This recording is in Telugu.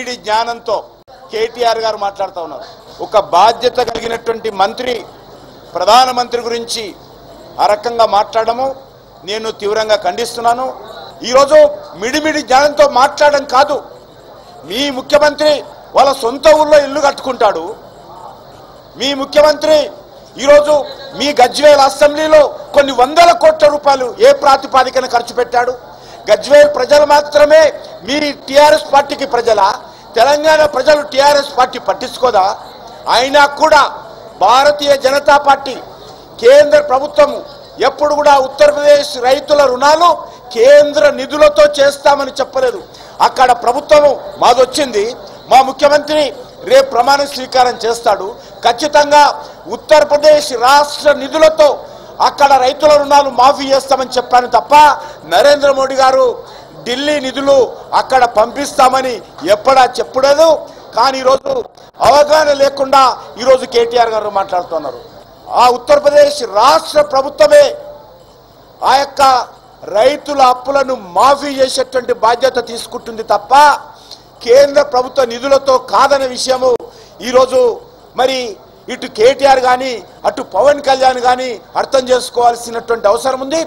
మిడిమిడి జ్ఞానంతో కేటీఆర్ గారు మాట్లాడుతూ ఉన్నారు. ఒక బాధ్యత కలిగినటువంటి మంత్రి ప్రధానమంత్రి గురించి ఆ రకంగా మాట్లాడము నేను తీవ్రంగా ఖండిస్తున్నాను. ఈరోజు మిడిమిడి జ్ఞానంతో మాట్లాడడం కాదు, మీ ముఖ్యమంత్రి వాళ్ళ సొంత ఊళ్ళో ఇల్లు కట్టుకుంటాడు. మీ ముఖ్యమంత్రి ఈరోజు మీ గజ్వేల్ అసెంబ్లీలో కొన్ని వందల కోట్ల రూపాయలు ఏ ప్రాతిపాదికన ఖర్చు పెట్టాడు. గజ్వేల్ ప్రజలు మాత్రమే మీ టీఆర్ఎస్ పార్టీకి ప్రజలా? తెలంగాణ ప్రజలు టీఆర్ఎస్ పార్టీ పట్టించుకోదా? అయినా కూడా భారతీయ జనతా పార్టీ కేంద్ర ప్రభుత్వం ఎప్పుడు కూడా ఉత్తరప్రదేశ్ రైతుల రుణాలు కేంద్ర నిధులతో చేస్తామని చెప్పలేదు. అక్కడ ప్రభుత్వం మాదొచ్చింది, మా ముఖ్యమంత్రి రేపు ప్రమాణ స్వీకారం చేస్తాడు, ఖచ్చితంగా ఉత్తరప్రదేశ్ రాష్ట్ర నిధులతో అక్కడ రైతుల రుణాలు మాఫీ చేస్తామని చెప్పాను తప్ప నరేంద్ర మోడీ గారు ఢిల్లీ నిధులు అక్కడ పంపిస్తామని ఎప్పుడా చెప్పలేదు. కానీ ఈరోజు అవగాహన లేకుండా ఈరోజు కేటీఆర్ గారు మాట్లాడుతున్నారు. ఆ ఉత్తరప్రదేశ్ రాష్ట్ర ప్రభుత్వమే ఆ యొక్క రైతుల అప్పులను మాఫీ చేసేటువంటి బాధ్యత తీసుకుంటుంది తప్ప కేంద్ర ప్రభుత్వ నిధులతో కాదనే విషయము ఈరోజు మరి ఇటు కేటీఆర్ కానీ అటు పవన్ కళ్యాణ్ కానీ అర్థం చేసుకోవాల్సినటువంటి అవసరం ఉంది.